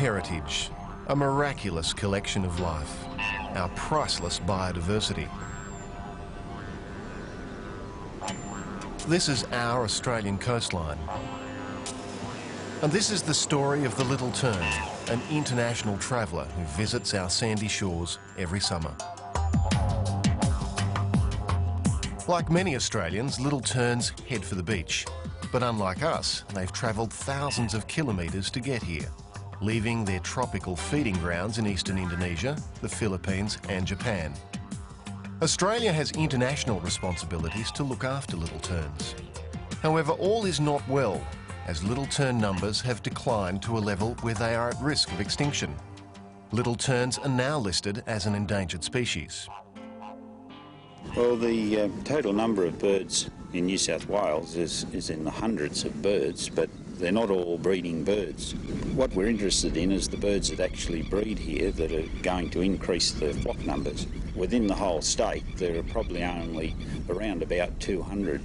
heritage, a miraculous collection of life, our priceless biodiversity. This is our Australian coastline. And this is the story of the Little Tern, an international traveller who visits our sandy shores every summer. Like many Australians, Little Terns head for the beach. But unlike us, they've travelled thousands of kilometres to get here, leaving their tropical feeding grounds in eastern Indonesia, the Philippines and Japan. Australia has international responsibilities to look after Little Terns. However, all is not well, as Little Tern numbers have declined to a level where they are at risk of extinction. Little Terns are now listed as an endangered species. Well, the total number of birds in New South Wales is in the hundreds of birds, but they're not all breeding birds. What we're interested in is the birds that actually breed here that are going to increase the flock numbers. Within the whole state, there are probably only around about 200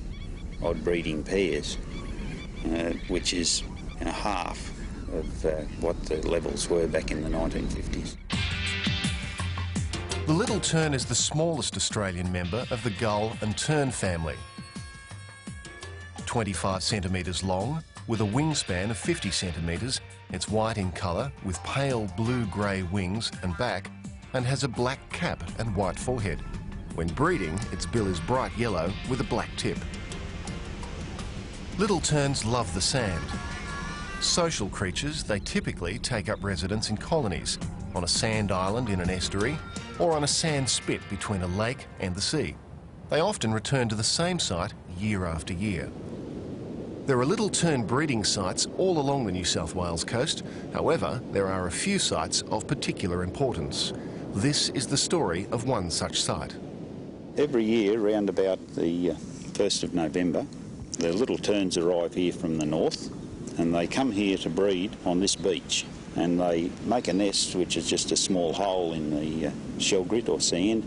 odd breeding pairs, which is half of what the levels were back in the 1950s. The Little Tern is the smallest Australian member of the gull and tern family. 25 centimetres long, with a wingspan of 50 centimetres, it's white in colour with pale blue-grey wings and back, and has a black cap and white forehead. When breeding, its bill is bright yellow with a black tip. Little Terns love the sand. Social creatures, they typically take up residence in colonies, on a sand island in an estuary, or on a sand spit between a lake and the sea. They often return to the same site year after year. There are Little Tern breeding sites all along the New South Wales coast. However, there are a few sites of particular importance. This is the story of one such site. Every year, around about the 1st of November, the Little Terns arrive here from the north, and they come here to breed on this beach. And they make a nest, which is just a small hole in the shell grit or sand.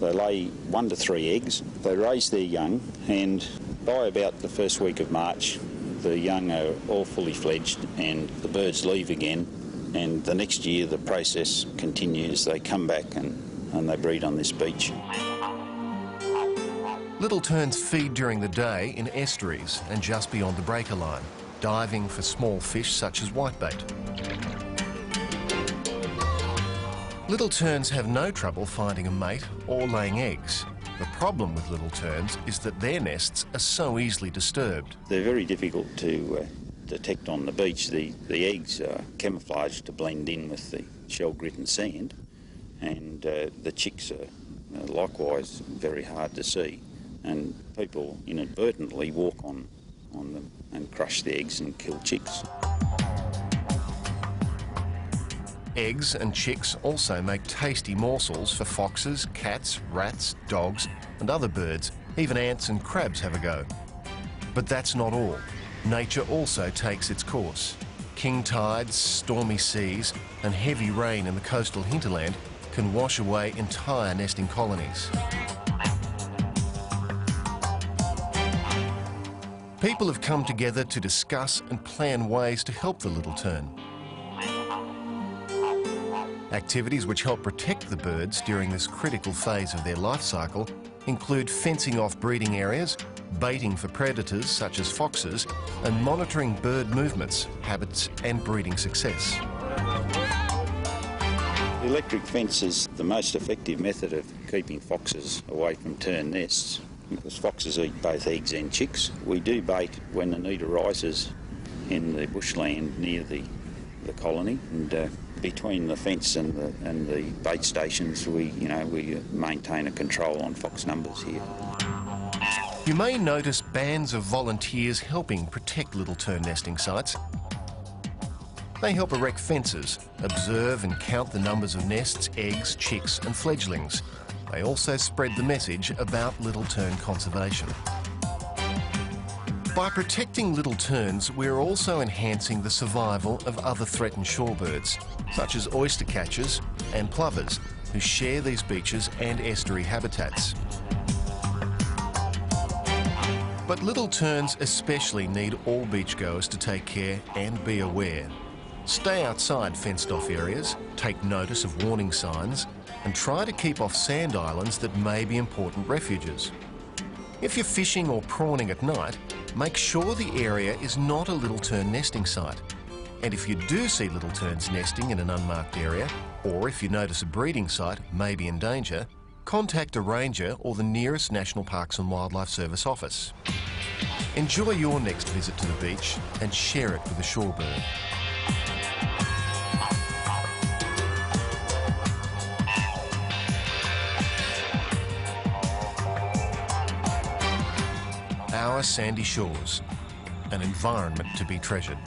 They lay 1 to 3 eggs. They raise their young, and by about the first week of March, the young are all fully fledged and the birds leave again. And the next year, the process continues. They come back and they breed on this beach. Little Terns feed during the day in estuaries and just beyond the breaker line, diving for small fish such as whitebait. Little Terns have no trouble finding a mate or laying eggs. The problem with Little Terns is that their nests are so easily disturbed. They're very difficult to detect on the beach. The eggs are camouflaged to blend in with the shell grit and sand, and the chicks are likewise very hard to see. And people inadvertently walk on them and crush the eggs and kill chicks. Eggs and chicks also make tasty morsels for foxes, cats, rats, dogs and other birds. Even ants and crabs have a go. But that's not all. Nature also takes its course. King tides, stormy seas and heavy rain in the coastal hinterland can wash away entire nesting colonies. People have come together to discuss and plan ways to help the Little Tern. Activities which help protect the birds during this critical phase of their life cycle include fencing off breeding areas, baiting for predators such as foxes, and monitoring bird movements, habits and breeding success. Electric fence is the most effective method of keeping foxes away from tern nests, because foxes eat both eggs and chicks. We do bait when the need arises in the bushland near the colony, and between the fence and the bait stations, we maintain a control on fox numbers here. You may notice bands of volunteers helping protect Little Tern nesting sites. They help erect fences, observe and count the numbers of nests, eggs, chicks and fledglings. They also spread the message about Little Tern conservation. By protecting Little Terns, we're also enhancing the survival of other threatened shorebirds, such as oyster catchers and plovers, who share these beaches and estuary habitats. But Little Terns especially need all beachgoers to take care and be aware. Stay outside fenced-off areas, take notice of warning signs, and try to keep off sand islands that may be important refuges. If you're fishing or prawning at night, make sure the area is not a little tern nesting site. And if you do see little terns nesting in an unmarked area, or if you notice a breeding site may be in danger, contact a ranger or the nearest National Parks and Wildlife Service office. Enjoy your next visit to the beach and share it with a shorebird. Our sandy shores, an environment to be treasured.